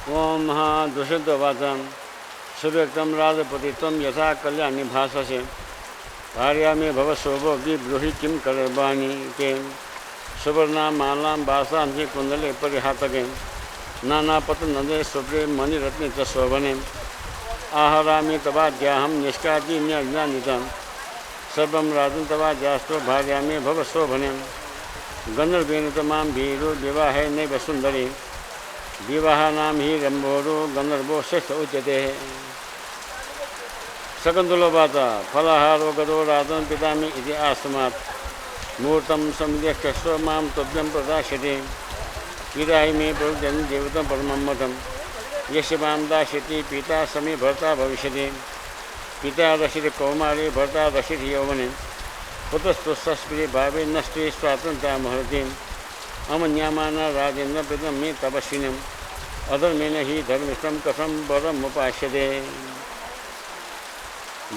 ओम महादुषितवाचम सुव्यक्तम राजपतित्वं यथा कल्याणी भाषसे भार्या में भव शोभो विब्रूहि किं करवाणी के सुवर्णा मालां भाषां हि कुंडले परिहातके नानापत नदे शुभ्रे मणिरत्ने च शोभने आहरामि तवाद्याहं निष्कादिन्यज्ञानितं सर्वं राजन् तवाद्यास्तु भार्या में भव शोभने गन्धर्वेण तमां वीरो विवाहे नैव सुन्दरी विवाहानां हि रम्भोरो गन्धर्वो श्रेष्ठ उच्यते सकन्दुलवाचा फलाहारो गतो राजन् पितामि इति आस्मात् मुहूर्तं समिध्यक्षस्व मां तुभ्यं प्रदास्यति पिताहि मे प्रवृजन् देवतं परमं मतं यस्य मां दास्यति पिता समे भर्ता भविष्यति पिता रसित कौमारे भर्ता रसित यौवने पुत्रस्तु सस्प्रिय भावे नष्टे स्वातन्त्र्या महर्ति अमन्यामाना राजेन्द्र प्रीतं मे तपस्विनम् अधर्मेण हि धर्मिष्ठं कथं वरमुपास्यते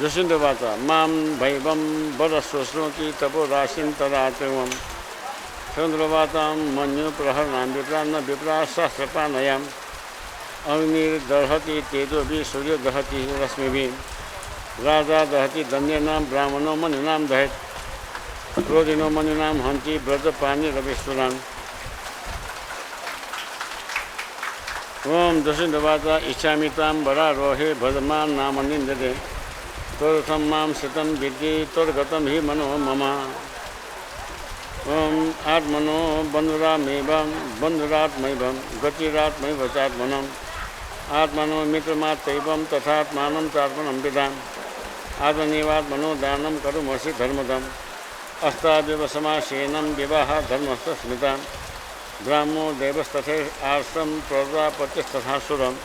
दुष्यन्तवाचा मां भैवं वरश्रोष्णोति तपो राशिं तदात्मं चन्द्रवातां मन्युप्रहरणां विप्रा न विप्रा सहस्रपानयाम् अग्निर्दहति तेजोभिः सूर्यो दहति रश्मिभिः राजा दहति दन्येनां ब्राह्मणो मनुनां दहेत् क्रोधिनो मनुनां हन्ति व्रजपाणिरविष्टुरान् ओम दुष्यन्तवाचा इच्छामि तां वरारोहे भजमान् नाम निन्दते तदर्थं मां श्रितं विद्धि तद्गतं हि मनो मम ओम आत्मनो बन्धुरात्मैवं गतिरात्मैव चात्मनम् आत्मनो मित्रमात्रैवं तथात्मानं चात्मनं विदाम् आत्मनेवात्मनो दानं करुमसि धर्मदम् अस्ताव्यव समासेनं विवाह धर्मस्य स्मृताम् ब्राह्मो देवस्तथे आर्षं प्रजापतिस्तथा सुरम्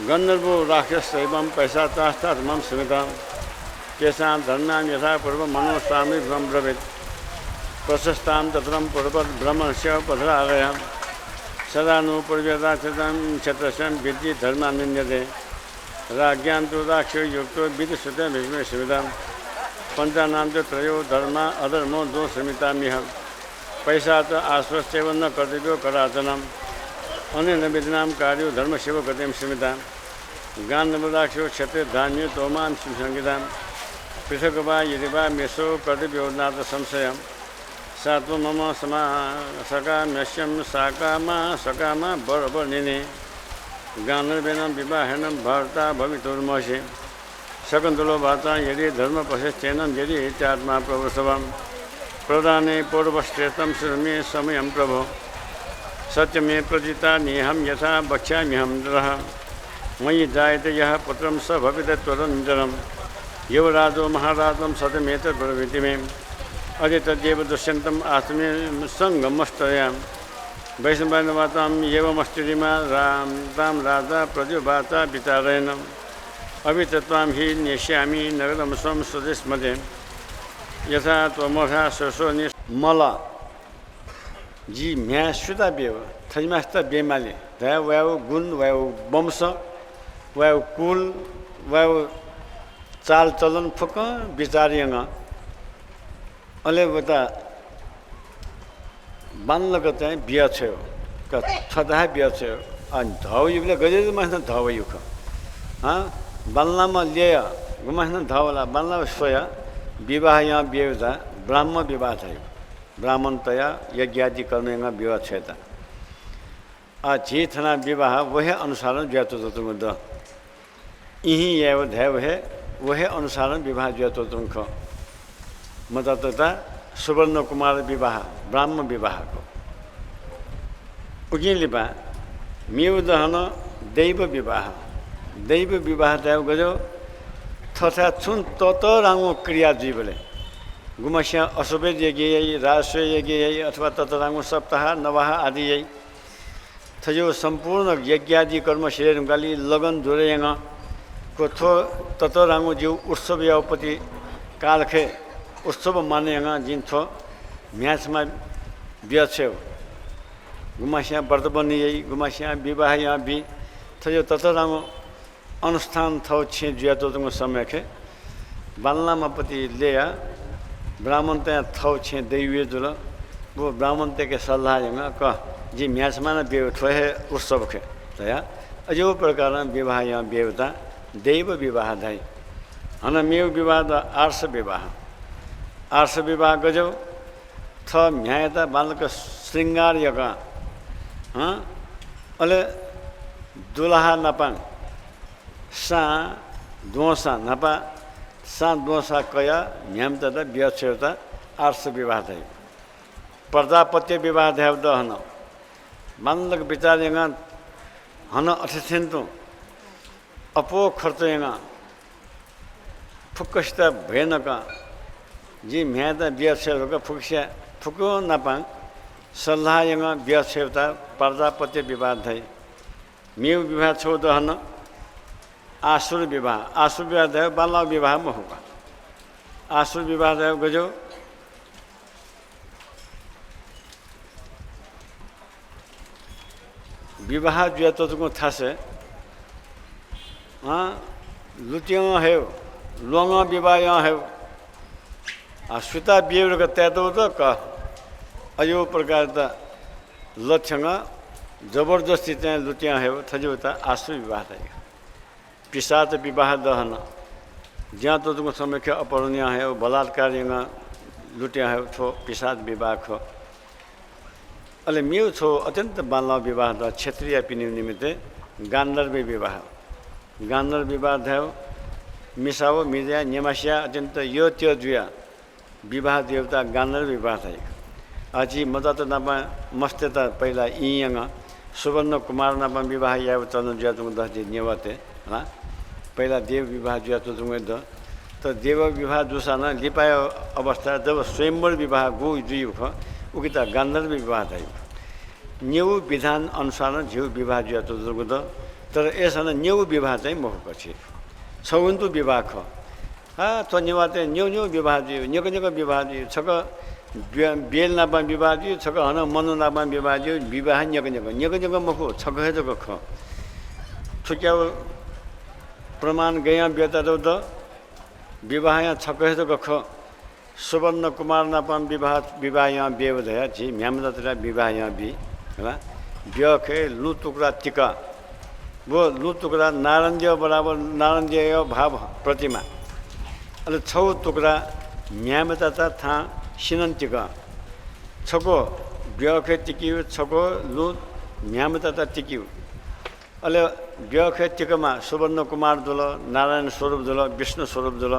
गन्धर्वो राक्षसैवं पैशाचास्तात्मं स्मृताम् केषां धर्म्यां यथा पूर्वं मनोस्वामिभ्रं ब्रवीत् प्रशस्तां तत्रं पूर्ववत् ब्रह्मणस्य पथरालयां सदा नु पूर्व्यदाचितं क्षत्रस्यं विद्धि धर्मान् निन्द्यते राज्ञां तु राक्षो युक्तो विधिश्रुते भीष्मे स्मृताम् पञ्चानां च त्रयो धर्मा अधर्मो दो स्मृताम्यहं पैसा च आश्वस्यैव न कर्तव्यो कराचनम् अनेन विधिनां कार्यो धर्मसेव गतिं स्मृतां गान्धर्वदाक्षो क्षत्रे धान्यो तोमां संहितां पृथक् वा यदि वा मेषो कर्तव्यो नाथ संशयं सा त्वं मम समा सकाम्यस्यं सकामा बरवर्णिने गान्धर्वेण विवाहेन भर्ता भवितुर्मसि शकुन्तलोवाचा यदि धर्मपश्यश्चैनं यदि चात्मा प्रभुसवम् प्रदाने पूर्वश्रेष्ठं शृणुमे समयं प्रभो सत्यमे प्रजिता नेहं यथा वक्ष्याम्यहं नरः मयि जायते यः पुत्रं स भवित त्वरनिरं युवराजो महाराजं सत्यमेतत् ब्रवीति मे अद्य तद्येव दुष्यन्तम् आत्मे सङ्गमस्तयां वैष्णवाचां एवमस्तिरिमा तां राजा प्रजुवाचा विचारेण अभितत्वां हि नेष्यामि नगरं स्वं स्वदेशमध्ये यथा त्वमोधा शोषोनि मला जी म्या सुधा बेव थैमास्ता बेमाले दया वायो गुण वायो वंश वायो कुल वायो चाल चलन फुक विचारियङ अले बता बान्लको चाहिँ बिहा छ क छदा बिहा छ अनि धौ युले गजे मास्न धौ युख बाल्लामा ल्याय गुमास्न धौला बाल्ला सोया विवाह यहाँ बेहुदा ब्राह्मण विवाह थियो ब्राह्मणतया यज्ञादि कर्मेङ विवाह छ त जे थना विवाह वह अनुसार ज्यातोतुङ द यही याव ध्याव है वह अनुसार विवाह ज्यातोतुङ ख मतता सुवर्ण कुमार विवाह ब्राह्मण विवाह को उगिलिबा मेउदहन दैव विवाह दैव गजो तथा छुन तत राङो क्रिया जीवले गुमस्या अशुभे यज्ञ राजस्व यज्ञ अथवा तत राङो सप्ताह नवाह आदि यही थयो सम्पूर्ण यज्ञादि कर्म श्रेणुगाली लगन जोरेङ को थो तत राङो जीव उत्सव यावपति कालखे उत्सव मानेङ जिन थो म्याचमा बियाछेव गुमस्या व्रत बनी यही गुमस्या विवाह यहाँ भी थयो तत राङो अनुष्ठान थौ छे ज्यातोतुङ समय के बाल्लामा पति लेया ब्राह्मण त्यहाँ थौ छे दैवीय जुल वो ब्राह्मण ते के सल्लाह यंगा क जी म्यासमान बेव ठोहे उत्सव खे तया अजो प्रकार विवाह यहाँ बेवता दैव विवाह धाई हन मेव विवाह द आर्ष विवाह गजो थ म्यायता बालक श्रृंगार यका अले दुलाहा नपाङ सा दोसा नपा सा दोसा कया म्यामता द व्यक्षता आर्ष विवाह धाई प्रजापत्य विवाह ध्याव द हन बालक विचार यहाँ हन अठेसेंतो अपो खर्च यहाँ फुक्कस्ता भएनका जी म्यादा व्यक्षका फुक्स्या फुको नपाङ सल्लाह यहाँ व्यक्षता प्रजापत्य विवाह धाई मेव विवाह छौ दहन आसुर विवाह दयो बाला विवाह में होगा आसुर विवाह दयो गजो विवाह जो तो तुमको था से लुटियों है लोंगा विवाह यहाँ है सुता बिहेवियर का तैतो तो का अयो प्रकार ता लक्षण जबरदस्ती चाहिँ लुटिया है थजो ता आसु विवाह था पिशाच विवाह दहन जहाँ तो तुमको समय के अपहरणीय है बलात्कार यहाँ लुटिया है थो पिशाच विवाह खो अले मेव छो अत्यंत बाल विवाह द क्षेत्रीय पिनि निमित्त गान्धर्व विवाह भयो मिसाओ मिर्जा नेमासिया अत्यंत यो त्यो जुया विवाह देवता गान्धर्व विवाह था अजी मजा तो नापा मस्त था पहिला इयंगा सुवर्ण कुमार नापा विवाह या चलन जुया तुम दस नेवाते हाँ पहिला देव विवाह जुया तो तुम तो देव विवाह दूसरा ना लिपाय अवस्था जब स्वयंवर विवाह गो जुयु ख उकिता गान्धर्व विवाह था न्यू विधान अनुसार झिउ विवाह जुया तो तुम तर ऐसा न्यू विवाह चाहिँ महुको छ छौन्तु विवाह ख तो नेवाते न्यू विवाह जी न्यक विवाह जी छक बेल नापा विवाह जी छक हन मनु नापा विवाह जी विवाह न्यक मखु छक है जग ख छुक्या प्रमाण गया व्यता द विवाह यहाँ छक है जग ख सुवर्ण कुमार नापा विवाह यहाँ बेव दया जी म्यामदा विवाह यहाँ बी है ब्यखे लु टुक्रा टिका वो लु टुक्रा नारंजय बराबर नारंजय भाव प्रतिमा अले छौ टुक्रा म्यामता था सिनन्तिका छको ब्यखे टिकियो छको लु म्यामता टिकियो अले ब्यखे टिकमा सुवर्ण कुमार दुल नारायण स्वरूप दुल विष्णु स्वरूप दुल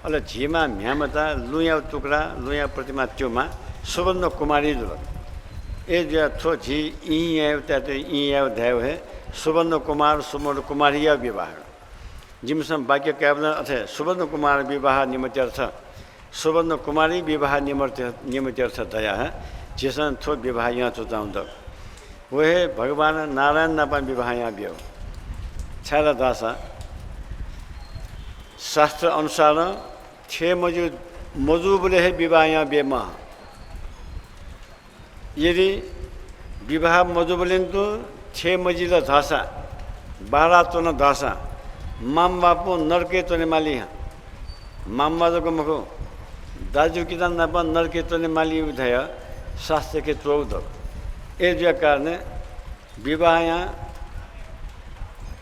अले झिमा म्यामता लुया टुक्रा लुया प्रतिमा त्योमा सुवर्ण कुमारी दुल ए जो थो झी ई ध्याव है सुवर्ण कुमारीय विवाह जिमसम वाक्य कैबन अथे सुवर्ण कुमार विवाह निमित्त सुवर्ण कुमारी विवाह निमित्त दया है जिसन थो विवाह यहाँ चुताउँ वह भगवान नारायण नापा विवाह यहाँ ब्यो छाला दासा शास्त्र अनुसार छे मजू बोले है विवाह यहाँ बेमा यदि विवाह मजू बोले तो छे मजिला धासा 12 तो न धासा माम बापू नरके तो ने माली है माम बाजो को मको दाजू की दान नापा नरके तो ने माली उठाया शास्त्र के 14 ए जो कारण विवाह यहाँ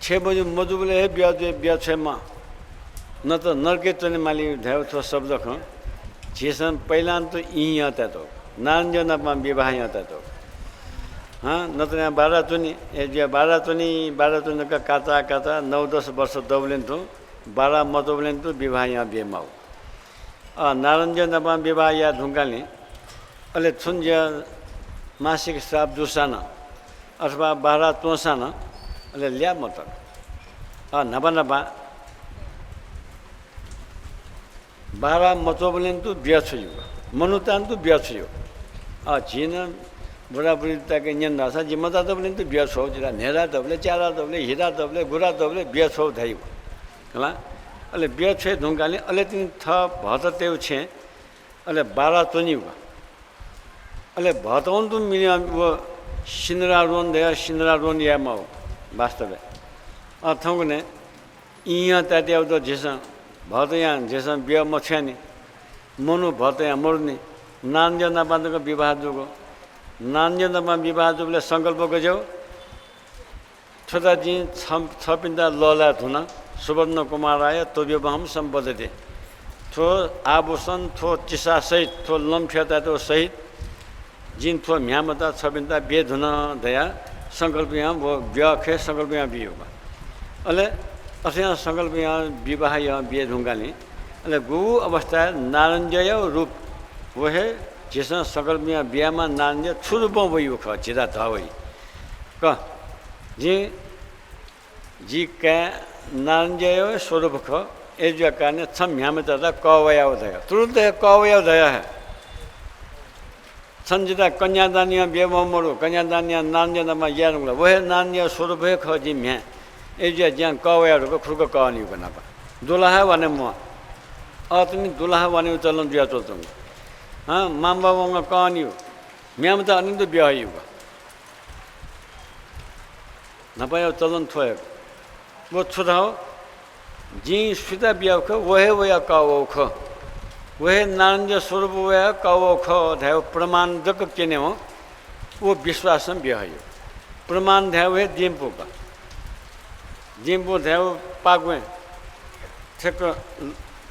6 बजे मजू बोले है ब्याह 6 माह न तो नरके तो ने माली उठाया तो शब्द खो जेसन पहला तो यहाँ था तो नारंज नापा विवाह यहाँ था तो हाँ न तो यहाँ 12 तुनी जो 12 तुनी का काचा 9-10 वर्ष दौलें तो 12 मतोबलें तो विवाह यहाँ बेमाओ नारंज नापा विवाह या ढुंगाली अले छुंज मासिक श्राप दुसाना अथवा 12 तोसाना अले लिया मत नपा 12 मतोबलें तो ब्याह छुयो मनुतान तो ब्याह छुयो झीन बुढाबुढी ताके न्यन रासा जिम्मदा दबले तो बिया छौ जिरा नेरा दबले चारा दबले हिरा दबले गुरा दबले बिया छौ धाइ होला अले बिया छे ढुंगाले अले तिन थ भत तेउ छे अले 12 तोनी अले भतौन तो मिलिया वो सिनरा रोन या माउ वास्तव अथौने इया ताते तो जेसा भत यहाँ जेसा बिया मछ्यानी मनु भत यहाँ मर्ने नान्ज नापादको विवाह जोगो नान्यमा विवाह जुबले सङ्कल्प गज्यो छोटा जी छपिन्दा लला धुन सुवर्ण कुमार आयो तो विवाहम सम्बद्धते थो आभूषण थो चिसा सहित थो लम्फ्यता तो सहित जिन थो म्यामता छपिन्दा बेद हुन दया सङ्कल्प यहाँ वो विवाह खे सङ्कल्प यहाँ बिहे होगा अले असिया सङ्कल्प यहाँ विवाह यहाँ बिहे ढुङ्गाले अले गु अवस्था नारञ्जय रूप वो है जिसना सङ्कल्प यहाँ बिहामा नारञ्जय छुरूपमा वही ख छिदा था वही क जी क्या नारञ्जय स्वरूप ख एज कारण छम म्यामता कवया उदय तुरंत कवया उदय है संजिता कन्यादानिया बेमरो कन्यादानिया नान्यमा यानुला वह नान्य स्वरूप है खजी म्या एजिया ज्यान कवयाहरूको खुर्को कहनी बना पा दुलाहा भने म अतनी दुलाहा भने चलन दिया तो तुम हाँ माम बाबा कहनी हो म्याम त अनिंद ब्याह युग नपायो चलन थोय वो छुदाओ जी सुता ब्याह ख वह वया कवो ख वह नारंज स्वरूप वह कवो ख ध्याव प्रमाण जक केने हो वो विश्वासम ब्याह यो प्रमाण ध्याव है जिम्पू का जिम्पू ध्याव पागवे ठेक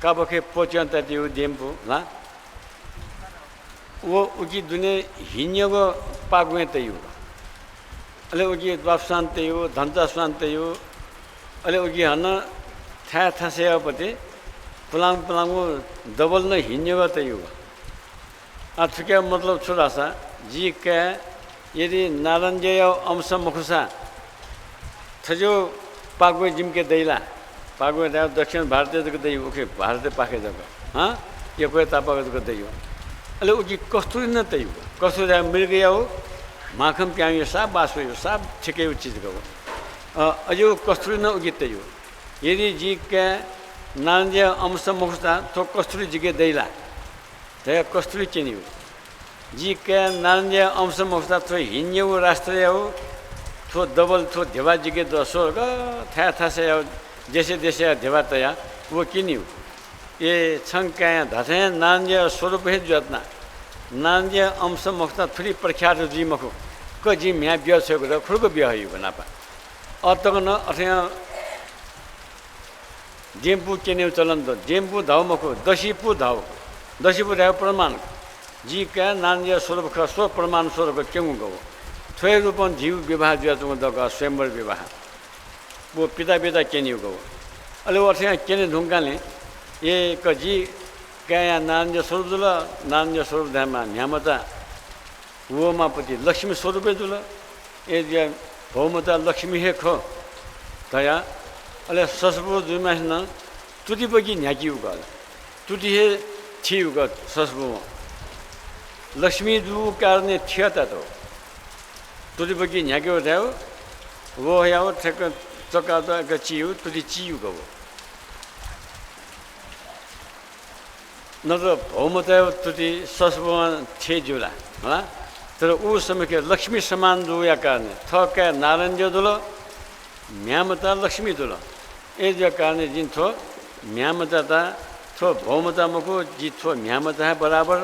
काबखे पोचंता दियो जिम्पू ना वो उकी दुनिया हिन्यगो पागवे तयु अले उकी द्वापशांत यो धंता शांत यो अले उकी हन था से अपते पलांग पलांगो डबल न हिन्यगो तयु आ ठिकै मतलब छोरा सा जी के यदि नारंजय अंश मुखसा थजो पागवे जिम के दैला पागवे दा दक्षिण भारतीय जग दै ओके भारतीय पाके जग हां ये कोई तापा जग दैयो अले उकी कस्तुरी न तयु कस्तुरी मिल गया हो माखम प्यायो सा बासो सा ठिकै चीज गयो अजो कस्तुरी न उगी तयु यदि जी के नारंजय अंश मुखसा तो कस्तुरी जिगे दैला ते कस्तुरी चिनियो जी के नारंजय अंश मुखसा तो हिन्यौ राष्ट्रिय हो थो डबल थो देवा जिगे दसो था से जैसे जैसे देवा तया वो किन्यू ये छंका धाथे नारंजय स्वरूप है जतना नारंजय अंश मुखसा थोड़ी प्रख्यात जी मखो क जी म्या ब्याह छ खुरको ब्याह यो बना पा अतक न अथया जेम्पू केने चलन त जेम्पू धाउ मखो दशीपू धाउ प्रमाण जी का नारंजय स्वरूप ख स्व प्रमाण स्वरूप केंगु गो थोय रूपन जीव विवाह जुया तुम दग स्वयंवर विवाह वो पिता केन्यु गो अले अथया केने ढुङ्गाले ये कजी क्या नारंजय स्वरूप दुल नारंजय स्वरूप धामा न्यामता वो मापति लक्ष्मी स्वरूप दुल ए भौमता लक्ष्मी हे ख दया अले ससबो जुमास न तुति बगी न्याकिउ गल तुति हे छिउ ग ससबो लक्ष्मी दु कारणे थियता तो तुति बगी न्याक्यो थायो वो याव ठक चका त ग चिउ तुति चिउ गो न त भौमता तुति ससबो छे जुला ह तर उ समय के लक्ष्मी समान दुया कारणे थका नारंजय दुल म्यामता लक्ष्मी दुल ए जो कारण जिन थो म्यामता ता थो भौमता मको जी थो म्यामता है बराबर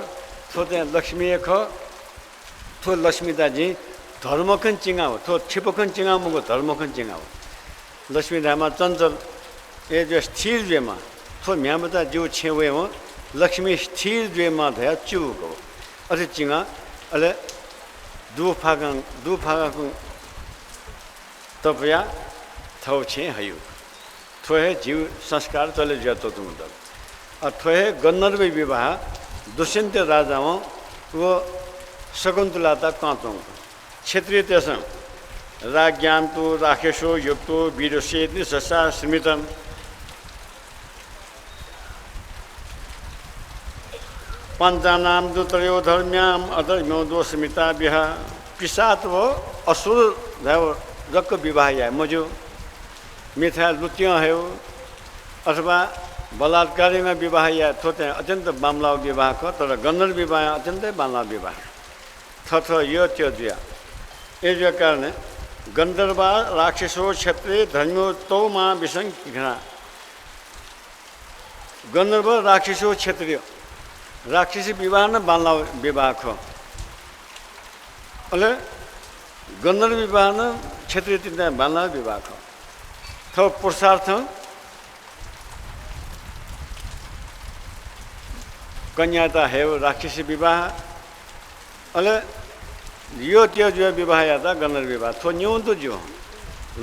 थो ते लक्ष्मी ख थो लक्ष्मीता जी धर्मखन चिंगाओ थो छिपखन चिंगाओ मको धर्मखन चिंगाओ लक्ष्मी धामा चंचल ए जो स्थिर जेमा थो म्यामता जो छेवे हो लक्ष्मी स्थिर जेमा धया चुको अरे चिंगा अले दु फागा तपया थौ छे हयु थोहे जीव संस्कार चले जातो तुम तक और थोहे गन्धर्व विवाह दुष्यंत राजाओं वो शकुंतलाता कांतों क्षेत्रीय तेसम राज्ञान्तु राकेशो युक्तो वीरसेति ससा स्मृतम पंचानाम दुत्रयो धर्म्याम अधर्म्यो दो स्मृता विहा पिसात वो असुर रक विवाह या मजो मिथ्या लुटिया है अथवा बलात्कारी में विवाह या थोते अत्यंत मामला विवाह को तर गंधर्व विवाह अत्यंत मामला विवाह थथ यो त्यो दिया ए जो कारण गंधर्व राक्षसो क्षत्रिय धर्मो तो मां विसंख्या गंधर्व राक्षसो क्षत्रिय राक्षसी विवाह न बांधला विवाह खो अले गन्धर्व विवाह न क्षेत्रीय चिन्ता बाल्न विवाह थो पुरुषार्थ कन्याता है राक्षसी विवाह अले यो त्यो जो विवाह या था गन्धर्व विवाह थो न्यू तो जो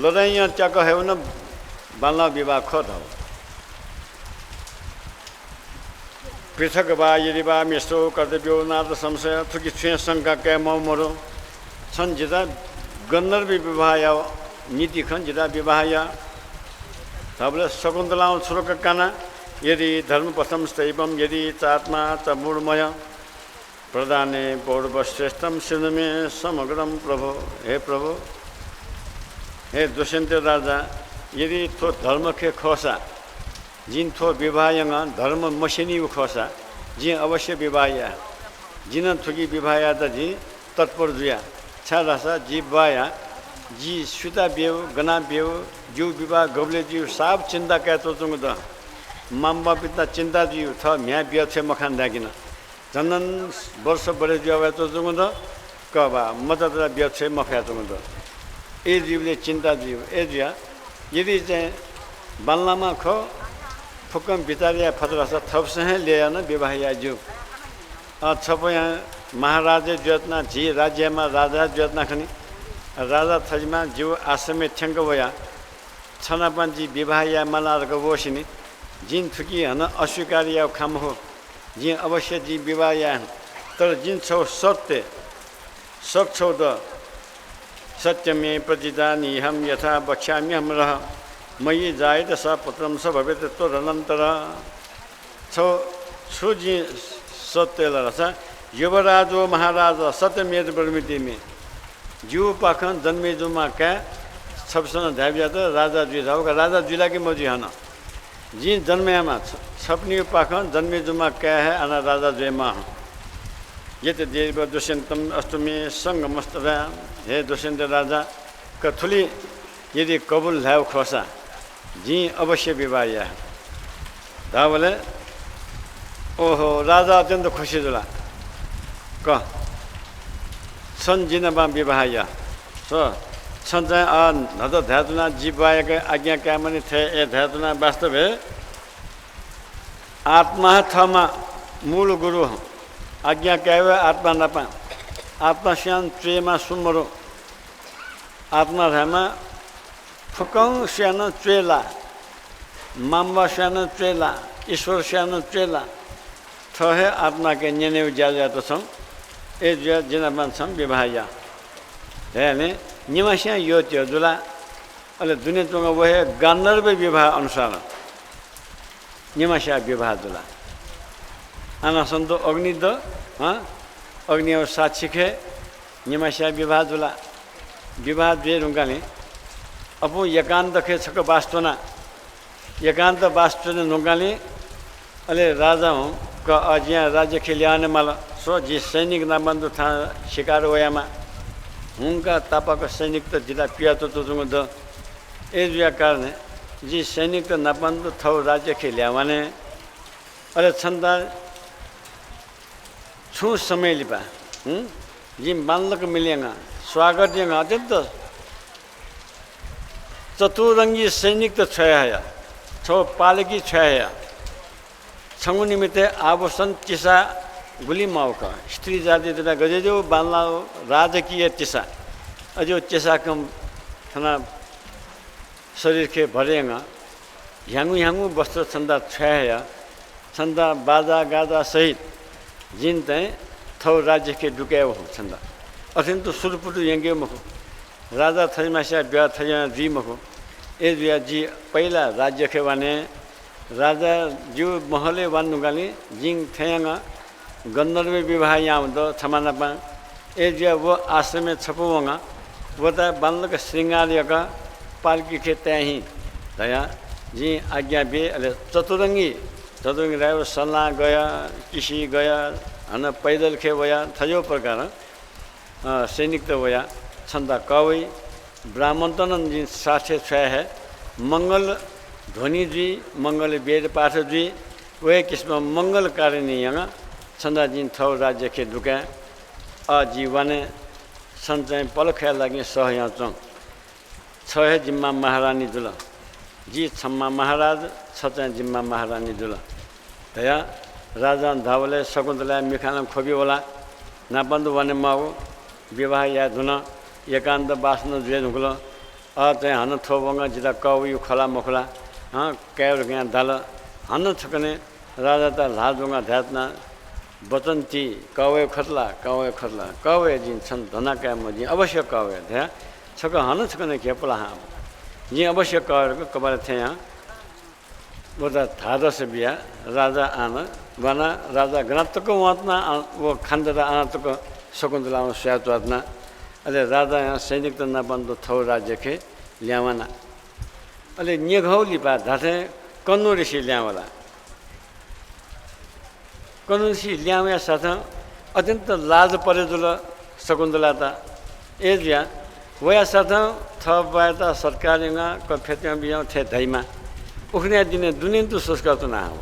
लड़ाई चक है न बाल्न विवाह खो था पृथक वा यदि वा मिश्रो कर्तव्यो नाद संशय थुकी छुए शंका के मरो छन् जिता गन्धर्व विवाह या नीति खन जिता विवाह या तबले शकुन्तला श्लोक काना यदि धर्म पथम स्थैवम यदि चात्मा च मूढ़मय प्रदाने पौर्वश्रेष्ठम सिंह में समग्रम प्रभु हे दुष्यंत राजा यदि थो धर्म के खोसा जिन थो विवाह धर्म मसिनी खोसा जी अवश्य विवाह जिन थुकी विवाह त जी तत्पर जुया छासा जी बाया जी सुता बेव गना बेव जीव विवाह गबले जीव साफ चिंता कहतो तुंग द माम्बा पिता चिंता जीव थ म्या बिया छे मखान दागिन चंदन वर्ष बढे जीव तो तुंग द कबा मदत बिया छे मखा तुंग द ए जीवले चिंता जीव ए जिया यदि चाहिँ बाल्लामा ख फुकम बितारिया फतरासा थपसे लिया न विवाह या जीव छपया महाराजे ज्योतना जी राज्यमा राजा ज्योतना खनि राजा थजमा जीव आश्रमे ठ्याङ्क वया छनापन जी विवाह या मलारको वसिनी जिन थुकी हन अस्वीकार या खाम हो जी अवश्य जी विवाह या तर जिन छौ सत्य सक्छौ द सत्यमे प्रतिदानी हम यथा बक्ष्यामि हम रह मयि जायत स पुत्रम स भवेत तदनन्तर छु जी सत्य लरस युवराजो महाराज सत्यमेव ब्रह्मिति में जीव पाखन जन्मे जुमा क्या सबसन ध्याव्या तो राजा जी जाओगा राजा जिला की मौजी है ना जी जन्मेमा छपनी पाखन जन्मे जुमा क्या है अना राजा जयमा ये तो देव दुष्यंतम अष्टमी संग मस्तरा हे दुष्यंत राजा कथुली यदि कबूल है खोसा जी अवश्य विवाह है धा बोले ओहो राजा अत्यंत खुशी जुला क सन्जिनमा विवाह या सो सञ्चय न त ध्यातुना जीवायका आज्ञा क्या मनि थे ए ध्यातुना वास्तव है आत्मा थमा मूल गुरु आज्ञा क्या है आत्मा नपा आत्मा श्यान चेमा सुमरो आत्मा रहमा फुकौं श्यान चेला माम्बा श्यान चेला ईश्वर श्यान चेला थहे आत्मा के नेने ज्यादा तो छौं ए जो जिनामान छन् विवाह या हेने निमासिया यो त्यो जुला अले दुनिया तुंग वहे गन्धर्व विवाह अनुसार निमासिया विवाह जुला आना संतो अग्नि द अग्नि और साक्षी के निमासिया विवाह जुला विवाह जे रुंगाले अपो एकांत के छक वास्तुना एकांत वास्तुने नुंगाले अले राजा हूँ का अजिया राज्य खिलियाने माला सो जी सैनिक नाबंधु था शिकार वयामा उनका तापक सैनिक तो जिला पिया तो तुम द एजुया कारण जी सैनिक तो नाबंधु थो राज्य खिलियावाने अरे छंदा छु समय लिपा जी बालक मिलेगा स्वागत यंगा अत्यंत चतुरंगी सैनिक तो छया छो पालकी छया छंगु निमित्त आभूषण चिसा गुली माउका स्त्री जाति तना गजे जो बाल्ला राजकीय चिसा अजो चिसा कम थना शरीर के भरेगा ह्यांगु वस्त्र छंदा छया छंदा बाजा गाजा सहित जिन तय थौ राज्य के डुके हो छंदा अथिन तो सुरपुटु यंगे मखो राजा थैमासिया ब्या थया जी मखो ए बिया जी पहिला राज्य के वाने राजा जो महले वानुगाली जिंग थयांगा गंधर्व विवाह यहाँ हुँदो छमानापा ए जो वो आश्रम में छपुवंगा वो तो बालक श्रृंगार का पालकी के त्यही दया जी आज्ञा भी अले चतुरंगी रहे सल्लाह गया किसी गया हन पैदल खे वया थयो प्रकार सैनिक तो वया छंदा कवई ब्राह्मण तो जी साथे छः है मंगल ध्वनि जी मंगल वेद पाठ जी वह किस्म मंगल कारिणी यहाँ छंदा जिन थौ राज्य के दुका अजीवने सञ्चय पलखया लागि सहया चङ छ जिम्मा महारानी जुल जी छम्मा महाराज छ चाहिँ जिम्मा महारानी जुल दया राजा धावले शकुन्तला मिखाना खोबी होला नापन्द वने माउ विवाह या धुन एकान्त बास्न जुए ढुक्लो चाहिँ हन थोबङ्ग जिता कौ खला मखला क्यार यहाँ दाल हन छकने राजा त लाजुङ्गा ध्यात्ना बचन्ती कौवे खतला कौवे जिन छन् धना क्या मजी अवश्य कौवे ध्या छक हन छकने खेपला हाँ जी अवश्य कौवे कबार थे यहाँ वो त धादस बिया राजा आना वना राजा गणतको वातना वो खण्डरा आना तको शकुन्तला स्यात वातना अले राजा यहाँ सैनिक त नबन्द थौ राज्य के ल्यावना अले निघौली बा धाथे कन्नु ऋषि ल्यावला कन्नु ऋषि ल्यावे साथ अत्यन्त लाज परे जुल शकुन्तला त एजिया वया साथ थ बायता सरकारीमा कफेत्या बिया थे धैमा उखने दिने दुनिन तो संस्कार तो ना हो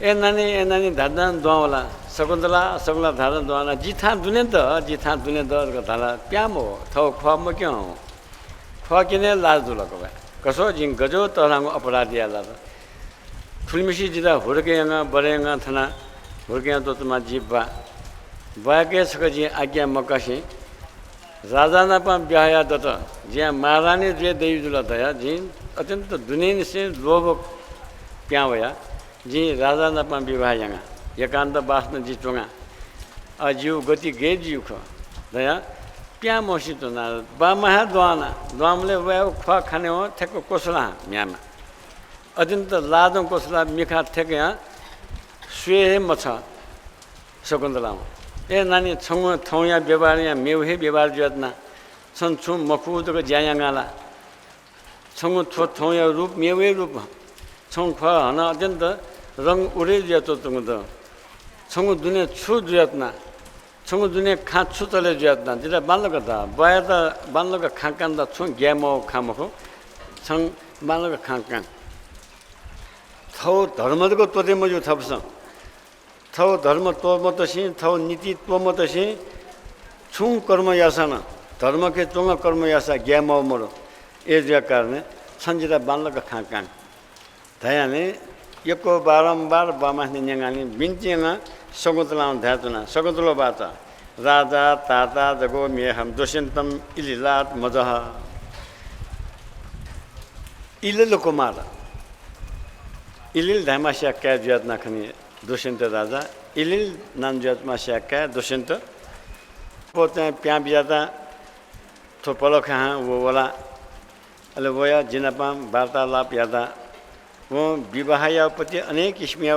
ए नानी धादन दोला शकुन्तला धादन दोला जिथा दुने द धाला प्याम हो थौ ख्वाम क्यों हो ख्वा किने लाज दुलको भए कसो जिन गजो तरांगो अपराधी आला ठुलमिसी जिदा हुर्केंगा बरेंगा थना हुर्केंगा तो तुमा जीवा बाके सक जी आज्ञा मकाशी राजा ना पा ब्याया दत ज्या महारानी जे देवी दुला दया जिन अत्यंत दुनिन से लोभ प्यावया जी राजा न पा विवाह यंगा एकांत बास न जी चोंगा अजीव गति गे जीव ख दया प्या मोसी तो ना बा महा द्वामले वे ख्वा खाने हो थेको कोसला म्यामा अत्यंत लादों कोसला मिखा थेके यहाँ स्वे मछ शकुन्तला ए नानी छंग थौया व्यवहार या मेवहे व्यवहार जतना छन् छु मफुदको ज्यायाङाला छंग थौया रूप मेवे रूप छौं ख हन अत्यन्त रंग उडे जतो तुंग त छंग दुने छु जतना छंग दुने खा छु तले जतना जिला बालक त बया त बालक खाकान त छु ग्यामो खामखो छंग बालक खाकान थौ धर्मको तोते मजु थप्छ थौ धर्म तोमतसी थौ नीति तोमतसी छु कर्म यासना धर्म के चोंग कर्म यासा ग्यामो मरो एजिया कारणे संजिता बालक खाकान धयाने यको बारम्बार बामास्ने न्याङानी बिन्चिङा शकुन्तला ध्यातुना शकुन्तला बाता राजा ताता जगो मेहम दुष्यन्तम इलिलात मजह इलिल कुमार इलिल धामास्या क्या ज्यातना खनि दुष्यन्त राजा इलिल नाम ज्यातमास्या क्या दुष्यन्त पोते प्या बियाता थोपलो खा वो वाला अले वया जिनापाम वार्तालाप यादा वो विवाह यापति अनेक किस्मिया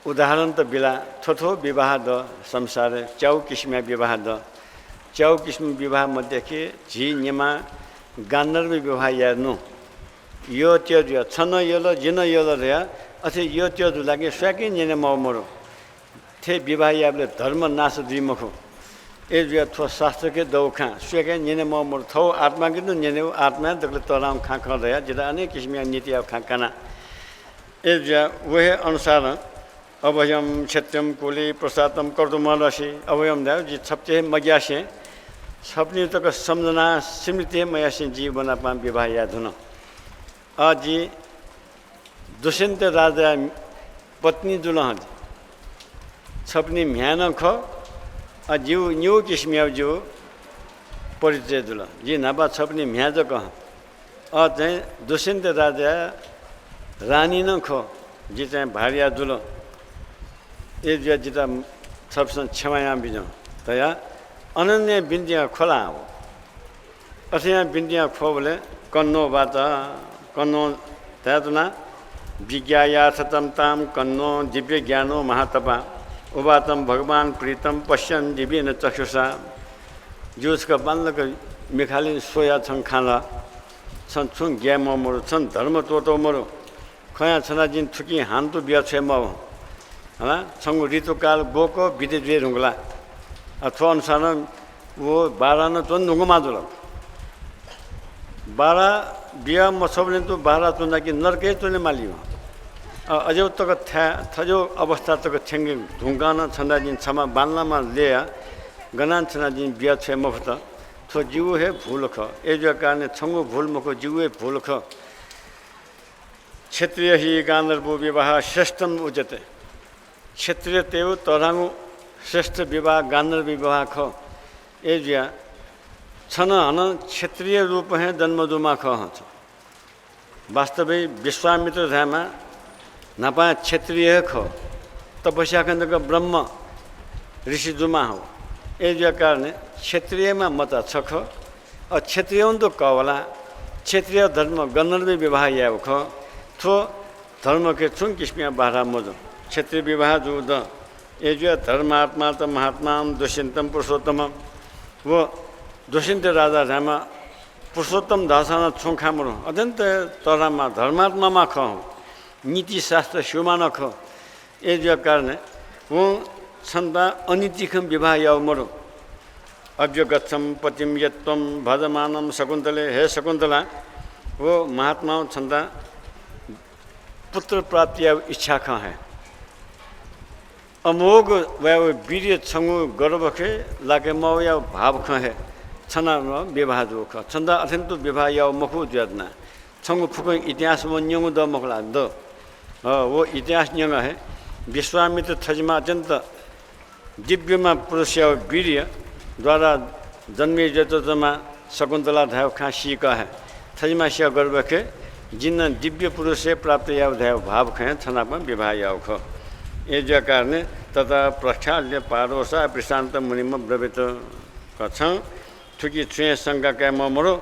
उदाहरण त बिला थोथो विवाह द संसार चाउ किस्मिया विवाह द चाउ किस्म विवाह मध्ये के जी निमा गान्धर्व विवाह यानु यो त्यो जो छन यलो जिन यलो रे अथे यो त्यो लागि स्वाके निने मरो थे विवाह याबले धर्म नाश दिमखो ए जो थो शास्त्र के दौखा स्वाके निने मरो थौ आत्मा के निने आत्मा दगले तराम खा खा दया जिदा अनेक किस्मिया नीति खा खाना ए जो वह अनुसार अभयम क्षत्यम कुली प्रसादम कर्दुमलसी अभयम दाव जी छप्चे मग्यासे छप्ने तक सम्झना स्मृति मयासी जीवना पाम विवाह याद हुन अजी दुष्यन्त राजा पत्नी दुलह छप्ने म्यान ख अजिउ न्यू किस्मिया जो परिचय दुल जी नाबा छप्ने म्याज कह चाहिँ दुष्यन्त राजा रानी न खो जी चाहिँ भारिया दुल ए जिता सबसँग क्षमाया बिजो तया अनन्य बिन्दिया खोला हो अथवा बिन्दिया खो बोले कन्नो बात कन्नो त्यातना विज्ञायाथतम ताम कन्नो दिव्य ज्ञानो महातपा उबातम भगवान प्रीतम पश्यन दिव्य न चक्षुषा जो उसका बाल्यक मिखाली सोया छन् खाना छन् छुङ ग्यामो मरो छन् धर्म तोतो मरो खया छना जिन थुकी हान्तु बिया छे म है छंगु ऋतुकाल बोको विदे जे रुंगला अथवा अनुसार वो 12 न तो नुंगु मादुल 12 बिया मसबले तो 12 तो ना कि नरके तो ने मालियो अजो तक थजो अवस्था तक छेंगे ढुंगा न छंदा जिन छमा बान्लामा ले गनान छना जिन बिया छे मुक्त थो जीव है भूल ख ए जो कारण छंगु भूल मको जीव है भूल ख क्षेत्रीय ही गानरबु विवाह श्रेष्ठम उजते क्षेत्रीय तेउ तरांगु श्रेष्ठ विवाह गानर विवाह ख ए जिया छन हन क्षेत्रीय रूप है जन्मदुमा ख छ वास्तविक विश्वामित्र धामा नपा क्षेत्रीय ख तपस्या खंड ब्रह्म ऋषि जुमा हो ए जो कारण क्षेत्रीय में मत छख और क्षेत्रीय तो कवला क्षेत्रीय धर्म गणर्व विवाह या ख थो धर्म के छुन किस्मिया बारा मजो क्षेत्रीय विवाह जो द ए जो धर्मात्मा त महात्मा दुष्यंतम पुरुषोत्तम वो दुष्यंत राजा रामा पुरुषोत्तम दासाना छोखामरो अत्यंत तरामा धर्मात्मा मा ख नीति शास्त्र सुमान ख ए जो कारण वो छंदा अनितिखम विवाह याव मरो अव्यगच्छम पतिम यत्वम भजमानम शकुंतले हे शकुंतला वो महात्मा छंदा पुत्र प्राप्ति या इच्छा ख है अमोघ वह वीर्य छंगु गर्भ खे लागे मौ या भाव ख है छना विवाह जो ख छंदा अत्यंत विवाह याव मखु जतना छंगु फुक इतिहास में न्यंगु द मखला द वो इतिहास न्यंग है विश्वामित्र थजमा अत्यंत दिव्यमा पुरुष या वीर्य द्वारा जन्मे जतमा शकुंतला धाव खासी का है थजमा से गर्भ के जिन दिव्य पुरुष से प्राप्त या धाव भाव खे छना में विवाह याव ख ए जो कारण तथा प्रख्याल्य पारोसा प्रशांत मुनिम ब्रवित कछ ठुकी छुए शंका क्या मरो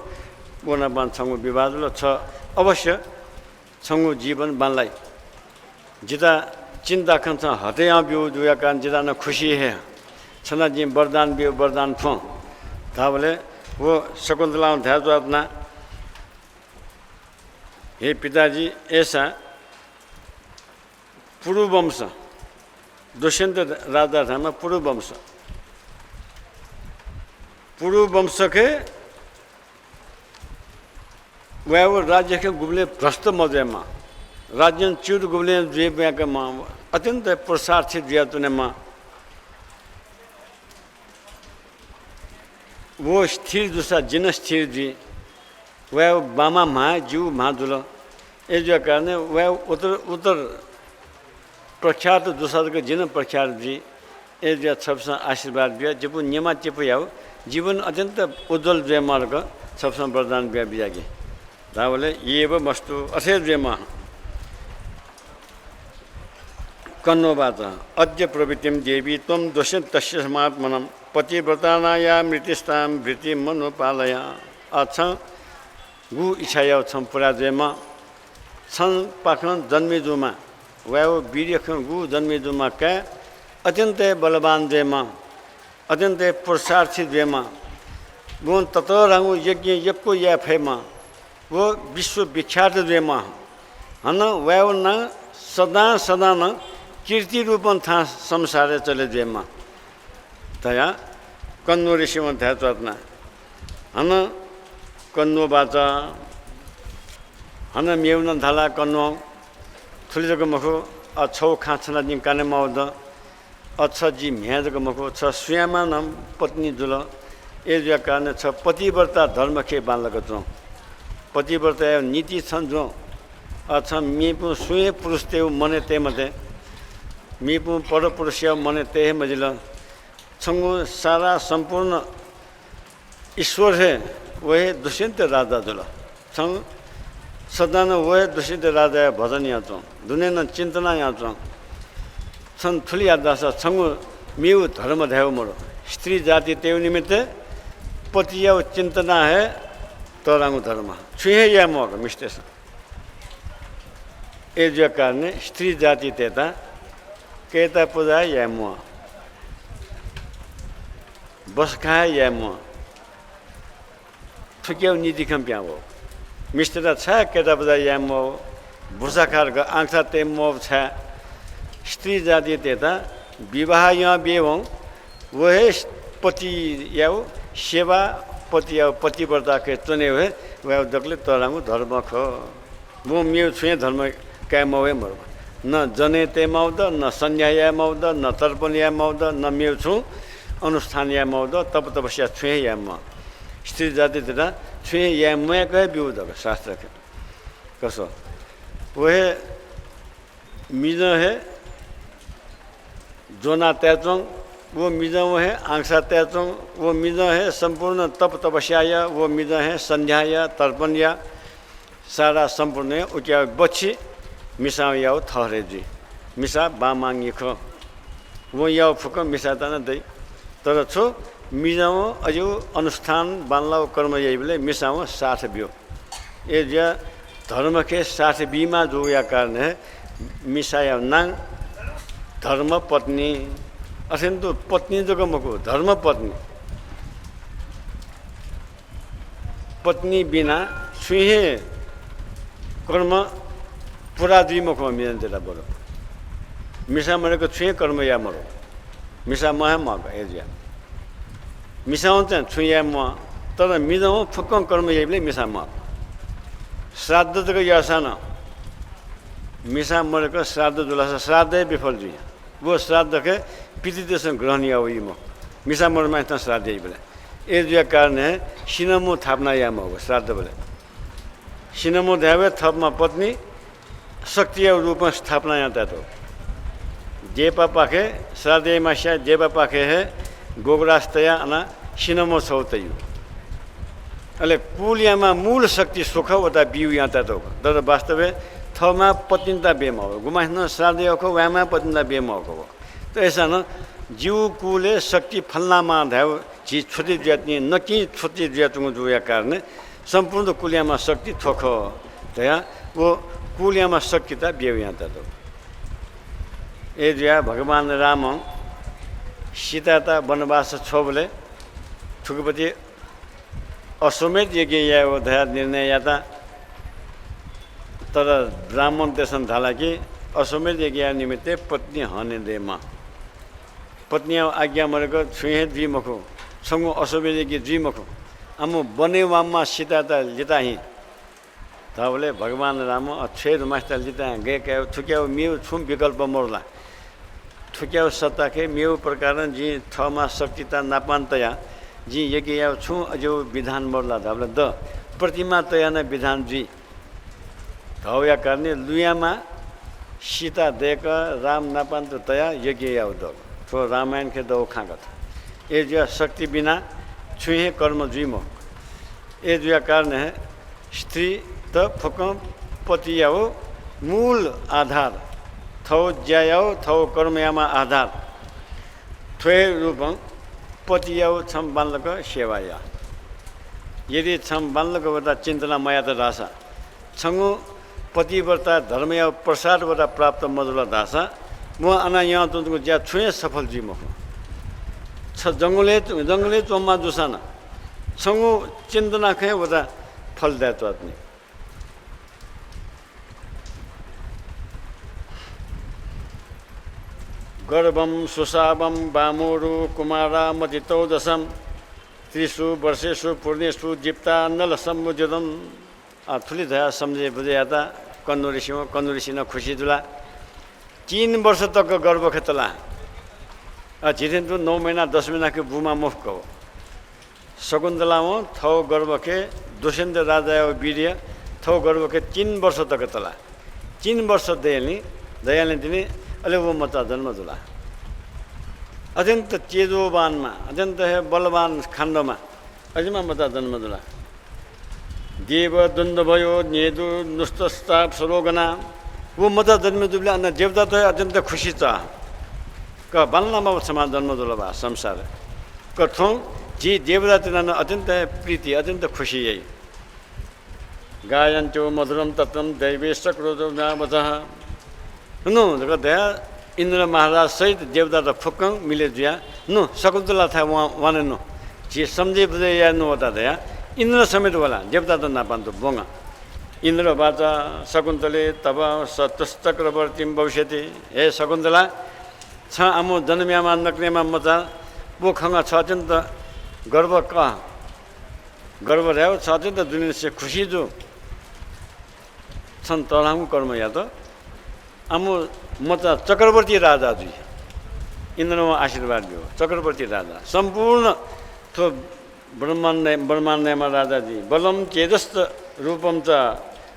बोना बान छंगु विवाद ल छ अवश्य छंगु जीवन बानलाई जिता चिंता खन्छ हते बिउ जुया कारण जिता न खुशी है छना जी वरदान बिउ वरदान फो थावले वो शकुंतला ध्यान तो अपना हे पिताजी ऐसा पूर्व वंश दुष्यंत राजा था पूर्व वंश के वह वो राज्य के गुबले भ्रष्ट मजे माँ राज्य चूर गुबले द्वीप के माँ अत्यंत पुरुषार्थी दिया तूने माँ वो स्थिर दूसरा जिन स्थिर दी वह बामा माँ जीव माँ दुलो ये जो कारण वह उत्तर प्रख्यात दूसरा के जिन प्रख्यात दी ये जो सबसे आशीर्वाद दिया जब नियमा चिप याव जीवन अत्यंत उज्जवल जय मार्ग सबसे वरदान दिया बिया के दावले ये वो वस्तु अशेष जय माँ कन्नो बात अद्य प्रवृत्तिम देवी तम दुष्यंत तस्य समात्मनम पतिव्रतानाया मृतिस्तां वृत्ति मनोपालया अच्छा गु इच्छा छम पुरा जयमा छन पाखन जन्मेजुमा वह वीर्य गु जन्मेजुमा क्या अत्यंत बलवान जयमा अत्यंत पुरुषार्थी जयमा वो तत रंगु यज्ञ यज्ञ या फेमा वो विश्व विख्यात जयमा है न वह न सदा सदा न कीर्ति रूपन था संसार चले जयमा तया कन्नो ऋषि में ध्यान रखना है न कन्नो बाचा हन मेउन धाला कन्नो थुली जग मखो अच्छौ खाँचना जिन काने माउद अच्छा जी म्या जग मखो छ स्वयंमा नाम पत्नी जुल ए जो कारण छ पतिव्रता धर्म के बालक जो पतिव्रता नीति छन् जो अच्छा मेपु स्वयं पुरुष ते मने ते मते मेपु पर पुरुष मने ते मजिल छंगु सारा संपूर्ण ईश्वर है वह दुष्यंत राजा जुल छंग सदा न वह दुष्यंत राजा भजन यहाँ चौं दुनिया न चिंतना यहाँ चौं छन थुली आदासा छंगु मेउ धर्म ध्याव मरो स्त्री जाति तेव निमित्त पति या चिंतना है तोरांगु धर्म छुहे या मोग मिस्टेस ए जो कारण स्त्री जाति तेता केता पूजा या मुआ बस खाए या मुआ थुक्याउ नीति खम प्या वो मिस्टर छ केटा पूजा या मो भूसा खार का आंखा ते मो छ स्त्री जाति तेता विवाह यहाँ बेवं वह पति या सेवा पति या पतिव्रता के चुने हुए वह दकले तरांगु धर्म ख वो मेउ छुए धर्म क्या मवे मर न जने ते मौद न संध्या या मौद न तर्पण या मौद न मेउ छु अनुष्ठान या मौद तप तपस्या छुए या म स्त्री जाति तेरा छुए या मैं कहे विउद शास्त्र के कसो वह मिज है जोना त्याचों वो मिज है आंक्षा त्याचों वो मिज है संपूर्ण तप तपस्या या वो मिज है संध्या या तर्पण या सारा संपूर्ण उक्या बच्ची मिसा याओ थहरे जी मिसा बामांगी खो वो याओ फुक मिसा तना दई तर छो मिजाओ अजो अनुष्ठान बानलाओ कर्म यही बोले मिसाओ साथ बियो ये जो धर्म के साथ बीमा जो या कारण है मिसाया नांग धर्म पत्नी असिंतु पत्नी जो कमको धर्म पत्नी पत्नी बिना छुहे कर्म पूरा द्विमुख मिलन तेरा बोलो मिसा मरे को छुए कर्म या मरो मिसा मह मग एजिया मिसाओं चाहिँ छुया म तर मिजाओं फुक्कं कर्म यही बोले मिसा म श्राद्ध तक यासा न मिसा मरे को श्राद्ध दुलासा श्राद्ध विफल जी वो श्राद्ध के पीति देश ग्रहण या हुई म मिसा मर में इतना श्राद्ध यही बोले ये जो कारण है सिनमो थापना या म हो श्राद्ध बोले सिनमो ध्यावे थप में पत्नी शक्ति रूप में स्थापना आता तो जे पापा के श्राद्ध मास्या जे पापा के है गोगरास्तया अना सिनमो छौतयु अले कुलियामा मूल शक्ति सुख वता बिउ याता तो तर वास्तव थमा पतिनता बेमा हो गुमास्न श्राद्ध को व्यामा पतिनता बेमा हो तो ऐसा न जीव कुले शक्ति फल्लामा धाव जी छोटी जाति न कि छोटी जातुङ जुया कारण संपूर्ण कुलियामा शक्ति थोख तया वो कुलियामा शक्ति ता बिउ याता तो ए जया भगवान राम सीता त वनवास छ बोले ठुकपति अश्वमेध यज्ञ या धया निर्णय या तर ब्राह्मण देशन थाला कि अश्वमेध यज्ञ निमित्त पत्नी हने देमा पत्नी आज्ञा मरेको छुहे द्विमुखो सँगो अश्वमेध यज्ञ द्विमुखो आमु बनेवाममा सीता त लिताही त बोले भगवान राम छेद मास्ता लिता गएका थुक्याउ मिउ छुम विकल्प मोर्ला थुक्याउ सत्ता के मेउ प्रकार जी थमा शक्तिता नापान्तया जी यज्ञ या छु अजो विधान मोर्ला धावला द प्रतिमा तया न विधान जी धौया करने लुयामा सीता देक राम नापान्त तया यज्ञ या द तो रामायण के दो खागत ए जो शक्ति बिना छुहे कर्म जीमो ए जो कारण है स्त्री त फकम पति याओ मूल आधार थौ ज्यायो थौ कर्मयामा आधार थोय रूपं पतियाओ छम बालक सेवाया यदि छम बालक वता चिन्तना माया त दासा छंगु पतिव्रता धर्मया प्रसाद वता प्राप्त मधुला दासा म अना यहाँ तुमको ज्या छुए सफल जी म छ जंगले चोमा जुसाना छंगु चिन्तना खे वता फल देतो आदमी गर्भम सुशावम बामोरु कुमारा मतितौ दशम त्रिषु वर्षेषु पूर्णेषु जिप्ता नल सम्मुजदम ठुली धया सम्झे बुझेता कन्नु ऋषि न खुसी दुला 3 वर्ष तक गर्भ खेतला झिरेन 9 महीना 10 महीना के बुमा मुफ्क हो शकुन्तला हो थौ गर्भ के दुष्यन्त राजा वीर्य थौ गर्भ के 3 वर्ष तक तला 3 वर्ष दयाले दिने अले वो मता जन्म दुला अत्यंत तेजोवानमा अत्यंत है बलवान खण्डमा अझमा मता जन्म दुला देव द्वन्द्व भयो नेदु नुस्तस्ताप सरोगना वो मता जन्म दुला अन्न देवता तो अत्यंत खुशी छ क बन्नमा समाज जन्म दुला बा संसार कथौं जी देवता तिना अत्यंत प्रीति अत्यंत खुशी यही गायन्तो मधुरम तत्वम दैवे सक्रोधो नामतः नु दया इंद्र महाराज सहित देवता त फुक्कं मिले जुया नु शकुन्तला था वाने नु जी समझे बुझे या नु होता दया इंद्र समेत वाला देवता त नापान्तो बोंगा इंद्र बाचा शकुन्तले तब सतस्तक्रवर्ती भविष्यति हे शकुन्तला छ आमो जन्म्यामा नक्नेमा मचा वो खंगा छ अत्यन्त गर्व गर्व रह्यो छ अत्यन्त दुनिया से खुशी जो छन् तलामु कर्म या त आमो म त चक्रवर्ती राजा जी इन्द्रमा आशीर्वाद दियो चक्रवर्ती राजा सम्पूर्ण थो ब्रह्माण्डमा राजाजी बलम तेजस्त रूपम च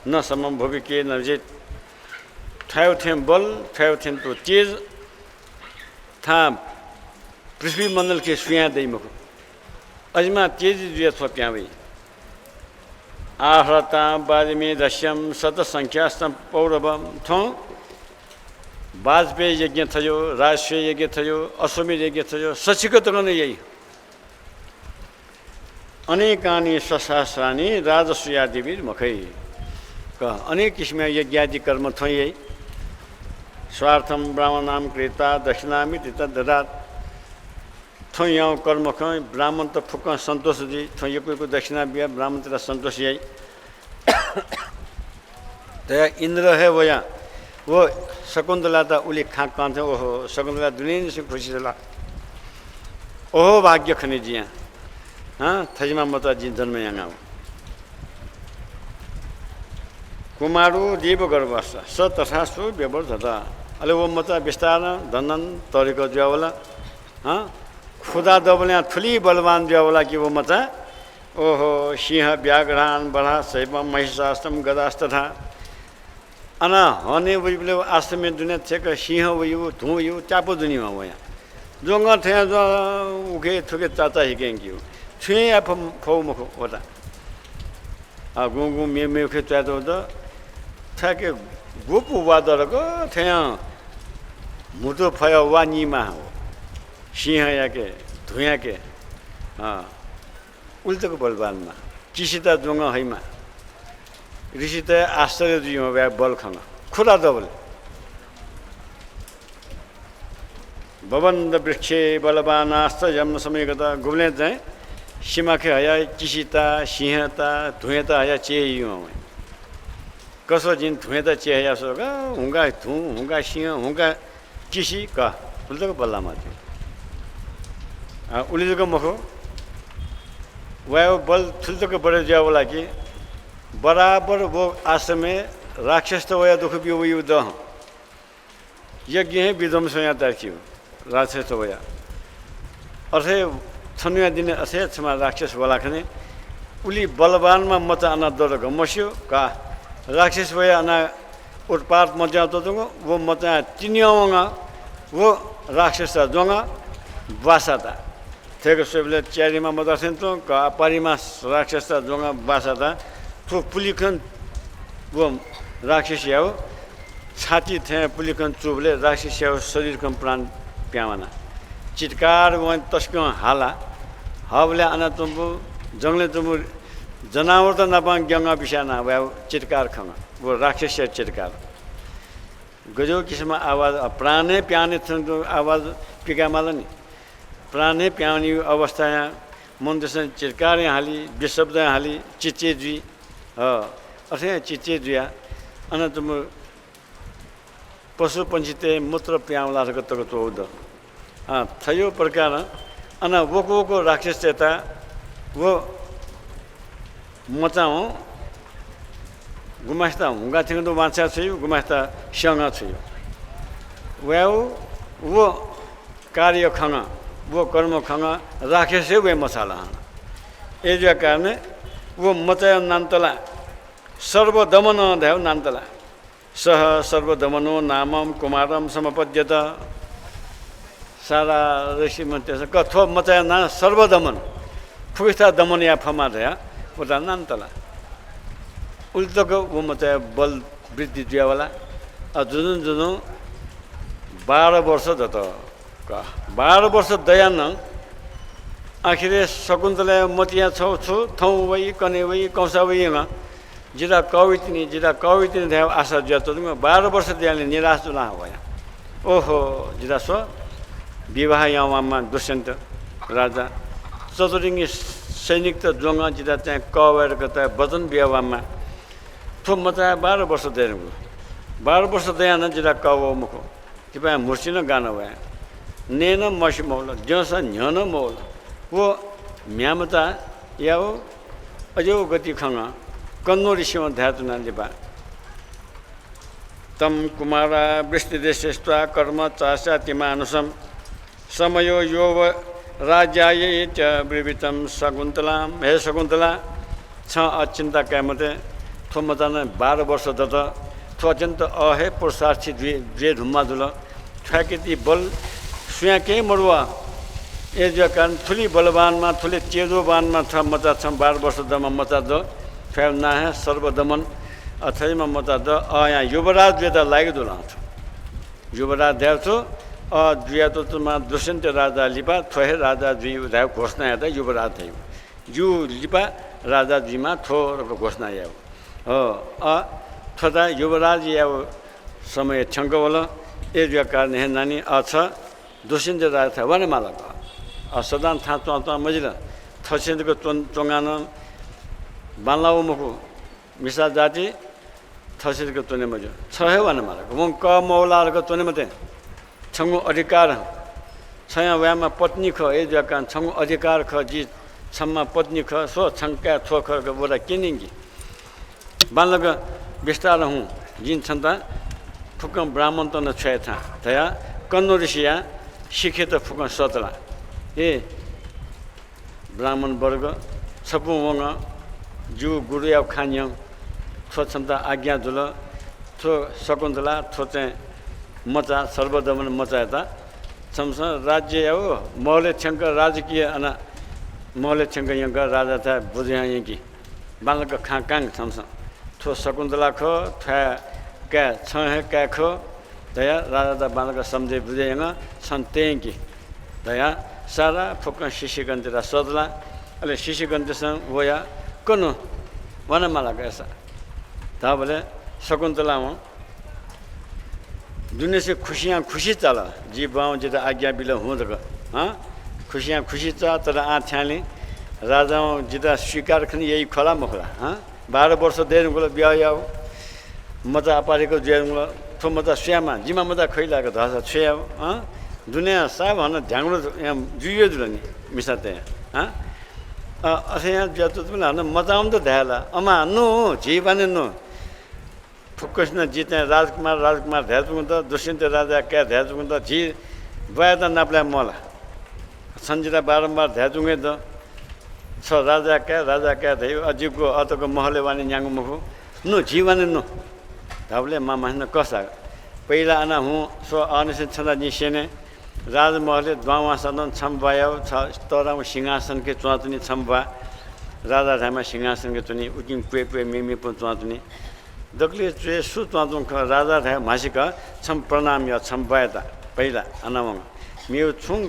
न समम भोगे के नजित ठ्याउ थिएँ बल ठ्याउ थिएँ तो तेज था पृथ्वी मण्डल के सुया दै मुख अजमा तेज दिए थो प्यावे आहता बाजमे दश्यम शत संख्या पौरवम थो वाजपेयी यज्ञ थियो राजस्व यज्ञ थियो अश्वमेध यज्ञ थियो सचिको त नै यही अनेकानि सहस्रानि राजस्वयादिवी मुखै अनेक किसिम यज्ञादि कर्म थो यही स्वार्थम ब्राह्मणाम कृता दक्षिणामी तीता ददात थो यहाँ कर्म ख ब्राह्मण त फुक सन्तोष दी थो यो कोही दक्षिणा बिहा ब्राह्मण तेरा सन्तोष यही तया इंद्र है वो यहाँ वो शकुंतला था उली खाक कान थे ओहो शकुंतला दुनिया से खुशी चला ओहो भाग्य खने जिया हाँ थजमा मता जी जन्म यहाँ कुमारू देव गर्भस्थ स तथा सु व्यवर्धता अले वो मता विस्तार धनन तरीको ज्वावला हाँ खुदा दबले ठुली बलवान ज्वावला कि वो मता ओहो सिंह व्याघ्रान बड़ा शैव महिषास्तम गदास्त था अना हने वही आश्रम में दुनिया थे का सिंह वही धुँ यो चापो दुनिया में वहाँ जोंगा थे जो उगे थुके चाचा ही कहेंगे क्यों छुए आप फौ मुखो होता गुंगु मे उखे चाहते हो तो था के गुप वादर को थे मुतो फया वानी मा हो सिंह या के धुआं के हाँ उल्टे को बलवान मा किसी ता जोंगा है मा ऋषि त आश्चर्य दियो वे बल खंग खुदा दबल भवन्द वृक्षे बलवानास्त जन्म समय गता गुबले चाहिँ सीमाखे हया किसिता सिंहता धुएता हया चेहियो कसो जिन धुएता चेहया सोगा हुंगा धु हुंगा सिंह हुंगा किसी का उल्टो बल्लामा थियो उलिजको मखो वे बल थुल्टोको बडे ज्यावला कि बराबर वो आश्रम में राक्षस तो वया दुख भी वही उदा यज्ञ है विध्वंस यहाँ तर्क्यो राक्षस तो वया अर्थे छनुया दिन असे छमा राक्षस वाला खने उली बलवान में मत आना दर गमस्यो का राक्षस वया आना उत्पात मजा तो वो मत तिनियावंगा वो राक्षस जोंगा बासाता थे सबले चारिमा मदर्शन तो का परिमा राक्षस जोंगा बासाता तो पुलिखन वो राक्षसी हो छाती थे पुलिखन चुबले राक्षसी हो शरीर कम प्राण प्यावाना चिटकार वो तस्को हाला हवले आना तुम जंगले तुम जनावर तो नपांग गंगा बिशाना वो चिटकार खंगा वो राक्षसी चिटकार गजो किस्म आवाज प्राणे प्याने तो आवाज पिका माला नहीं प्राणे प्यानी अवस्था मन दर्शन चिटकार हाली विशब्द हाली चिचे जी असे चिचे जुया अन तुम पशु पंछी ते मूत्र प्यावला तक तो उद थयो प्रकार अन वो राक्षस चेता वो मचा हो गुमास्ता हुँगा थियो तो माछा थियो गुमास्ता सँग थियो वो कार्य खंग वो कर्म खंग राक्षस वे मसाला ए जो कारण वो मचय नान्तला सर्वदमन ध्याव नान्तला सह सर्वदमनो नामम कुमारम समपद्यत सारा ऋषि मन्त्र कथो मचय ना सर्वदमन फुस्ता दमन या फमा धया उता नान्तला उल्टोको वो मचय बल वृद्धि दियावाला जुन 12 वर्ष जत 12 वर्ष दयान आखिर शकुन्तला मतिया छु थौ वही कने वही कौसा वही जिरा कवितनी ध्याव आशा ज्यातो 12 वर्ष दियाले निराश जुना भयो ओहो जिरा सो विवाह यामा दुष्यन्त राजा चतुरिङ्गी सैनिक त जोंगा जिरा चाहिँ कवेर कता वचन व्यवहारमा थो मचा 12 वर्ष दिएर 12 वर्ष दयान जिरा कव मुखो किपा मुर्सिन गाना भए नेन मसी मौल जस न्यन मौल वो म्यामता या वो अजो गति खंगा कन्नो ऋषिमा ध्यातुना दिपा तम कुमारा वृष्टि देशस्त्वा कर्म चासा तिमानुसम समयो योव राज्याय च ब्रवीतम शकुन्तलाम। हे शकुन्तला छ अचिन्ता कैमते थो मतान 12 वर्ष दत थो अत्यन्त अहे पुरुषार्थी द्वे धुम्मा दुल ठ्याकेती बल सुया के मरुवा ए कारण थुली बलवानमा थुले चेदोवानमा छ मचा छ 12 वर्ष दमा मचा द फ्याल ना है सर्वदमन अथैमा मचा द यहाँ युवराज वेदा लागि दुला युवराज देव छु द्वियातोमा दुष्यन्त राजा लिपा थोहे राजा द्वि उधाय घोषणा याद युवराज थियो यु लिपा राजा द्विमा थोरको घोषणा याव हो थोदा युवराज याव समय छङ्गवल ए कारण हे नानी छ दुष्यन्त राजा था वन मालाको सदान था तो मजिला थसेन्दको चोंगान बानलाउ मुखु मिसा जाति थसेन्दको तोने मजो छ हे वन मालाको म क मौलाको तोने मते छंगु अधिकार छया व्यामा पत्नी ख ए कारण छंगु अधिकार ख जी छम्मा पत्नी ख सो छंका थोखर को बोला किनिंगी बानलग विस्तार हूँ जिन छन्ता फुकम ब्राह्मण त न छय था तया कन्नो ऋषिया शिखे त फुकम सतला ए ब्राह्मण वर्ग छपु वंग जु गुरु या खान्य थो छन्ता आज्ञा दुल थो शकुन्तला थो चाहिँ मचा सर्वदमन मचायता छमस राज्य हो महले छंक राजकीय अना महले छंक यंग राजा था बुझ्या यंकी बालक खाकाङ छमस थो शकुन्तला खो था क्या छ है क्या खो दया राजा दा बालक समझे बुझे यंग छन्तेंकी दया सारा फुक्न शिशिगन्धरा सदला अले शिशिगन्धसँग वया कनु वनमाला कैसा ता बोले शकुन्तला हूँ दुनिया से खुशियाँ खुशी चला जी बाँव जिता आज्ञा बिल हूँ तक हाँ खुशियाँ खुशी चा तर आँथ्याले राजाओं जिता स्वीकार खनि यही खला मखला हाँ 12 वर्ष देर गुलो ब्याह याव मजा अपारेको जेल गुलो थो मजा स्यामा जिमा मजा खैलाको धसा छ्याव हाँ दुनिया साहब हन झ्याङ्रो यहाँ जुयो जुलनी मिसाते हाँ असे यहाँ जतो तुमले हन मजाउम त ध्याला अमा नो जीवाने नो फुक्कस न जिते राजकुमार ध्याजुङ त दुष्यन्त राजा क्या ध्याजुङ त झी बया त नाप्ला मला सन्जिता बारम्बार ध्याजुङे त छ राजा क्या थियो अजीबको अतको महले वानी न्याङ्गु मुखु नो जीवाने नो धाबले मामा न कसा पहिला आना हुँ सो अनिसन छँदा निसेने राजमहलले द्वावासन छम्बायो छ तराउ सिंहासन के चुवातुनी छम्बा राजा ढामा सिंहासन के तुनी उकिङ पुए मेमी पु चुवातुनी दक्ले चुए सु चुवातुङ राजा ढा मासिका छम प्रणाम या छम्बायता पहिला अनामङ मिउ छुङ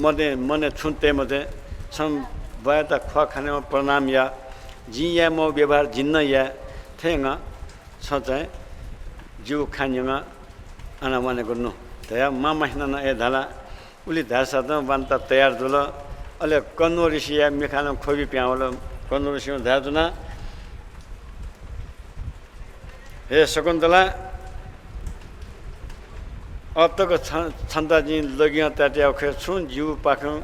मने छुन्ते मते छम बायता ख खानेमा प्रणाम या जी या म व्यवहार जिन्न या थेङ छ चाहिँ जिउ खान्यङ अना माने गर्नु तया मामा हिँड्न ए धाला उली धासा त बान्ता तयार दुल अले कन्नो ऋषिया मेखानो खोबी प्याउल कन्नो ऋषि धाजुना हे शकुन्तला अब तक छन्दा जी लगिया त्याट्या खे छुन जिउ पाखौ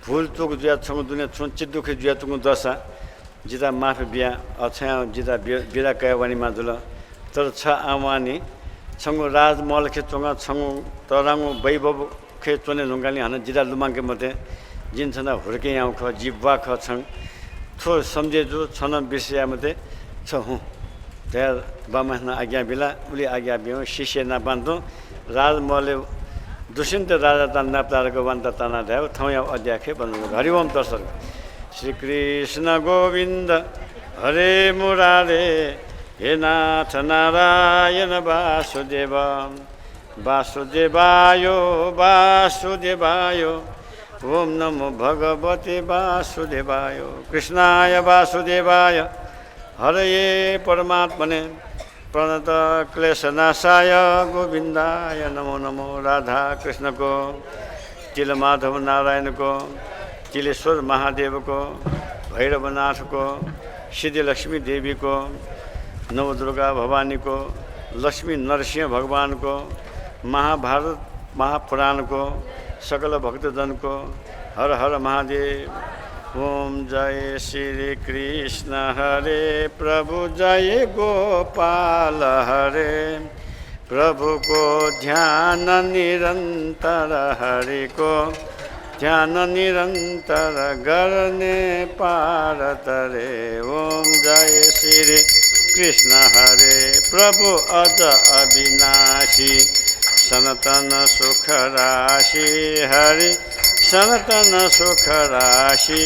फुल तुक जुया छङ दुने छुन चिद्दुखे जुया तुक दशा जिता माफे बिया अछ्या जिता बिरा कया वानी माजुल तर छ आवानी छंगु राजमहल के चोंगा छंगु तरांगु वैभव के चोने ढुंगाली हन जिदा लुमांगे मते जिन छना हुर्के याउ ख जिब्वा ख छङ थो समझे जो छन विषय मते छ हूँ त्या बामहना आज्ञा बिला उली आज्ञा बियो शिष्य ना बान्धो राजमहलले दुष्यन्त राजा ता नाप्तारको वन्त तना ध्याउ थौया अध्याखे बन्नु हरिओम दर्शन श्री कृष्ण गोविन्द हरे मुरारे हे नाथ नारायण वासुदेव वासुदेवायो वासुदेवायो ओम नमो भगवते वासुदेवायो कृष्णाय वासुदेवाय हरये परमात्मने प्रणत क्लेशनाशाय गोविन्दाय नमो नमो राधा कृष्णको तिल माधव नारायणको तिलेश्वर महादेवको भैरवनाथको सिद्धिलक्ष्मी देवीको नवदुर्गा भवानीको लक्ष्मी नरसिंह भगवानको महाभारत महापुराणको सकल भक्तजनको हर हर महादेव ओम जय श्री कृष्ण हरे प्रभु जय गोपाल हरे प्रभु को ध्यान निरंतर, हरि को ध्यान निरंतर गर्ने पार तरे। ओम जय श्री कृष्ण हरे। प्रभु अज अविनाशी, सनातन सुख राशि, हरि सनातन सुख राशि।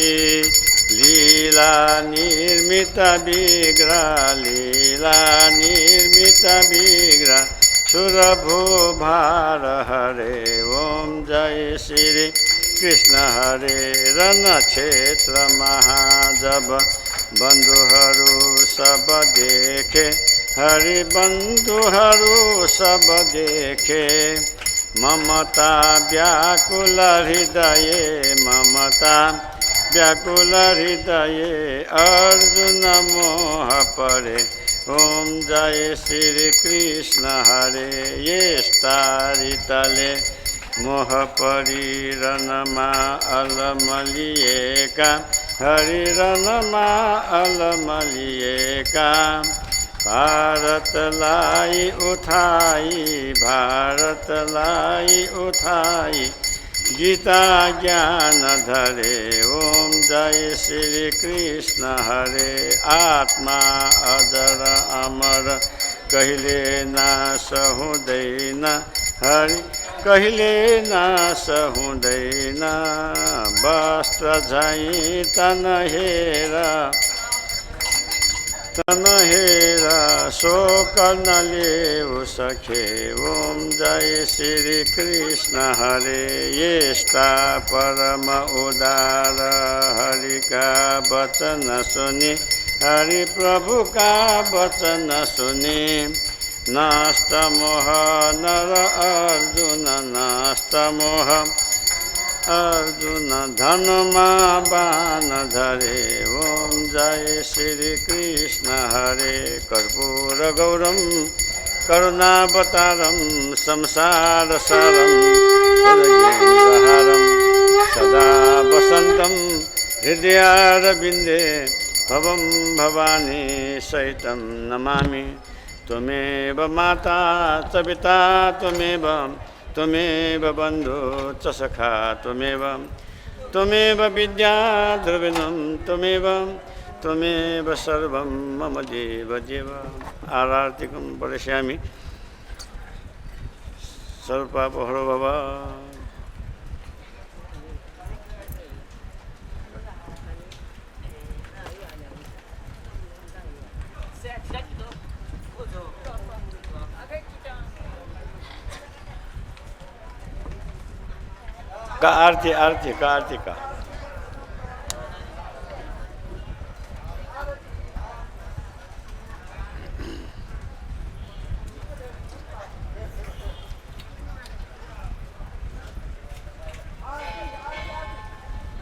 लीला निर्मित विग्रह, लीला निर्मित विग्रह, सुरभु भार हरे। ओम जय श्री कृष्ण हरे। रण क्षेत्र महाजब, बन्धुहरू सब देखे, हरि बन्धुहरू सब देखे। ममता व्याकुल हृदय, ममता व्याकुल हृदय, अर्जुन मोह परे। ओम जय श्री कृष्ण हरे। यस्तारितले मोह परी रणमा अलमलिएका, हरि रणमा अलमलिएका। भारतलाई उठाई, भारतलाई उठाई, गीता ज्ञान धरे। ओम जय श्री कृष्ण हरे। आत्मा अजर अमर, कहिले नाश हुँदैन, हरि कहिले नाश हुँदैन। वस्त्र झैं तन हेर, तन हेर शोक नलेऊ सखे। ओम जय श्री कृष्ण हरे। यस्ता परम उदार, हरि का वचन सुनि, हरि प्रभु का वचन सुनि। नष्ट मोह नर अर्जुन, नष्ट मोह अर्जुन, धनमा बाण धरे। ओम जय श्री कृष्ण हरे। कर्पूर गौरम करुणावतारम, संसार सारम भुजगेन्द्रहारम, सदा वसन्तं हृदयारविन्दे भवं भवानी सहितं नमामि। त्वमेव माता च पिता त्वमेव, त्वमेव बन्धु च सखा त्वमेव, त्वमेव विद्या द्रविणं त्वमेव, त्वमेव सर्वं मम देव देव। आरतिकं पठिष्यामि। सर्वपापहरो भव। का आरती, आरती का, आरती का।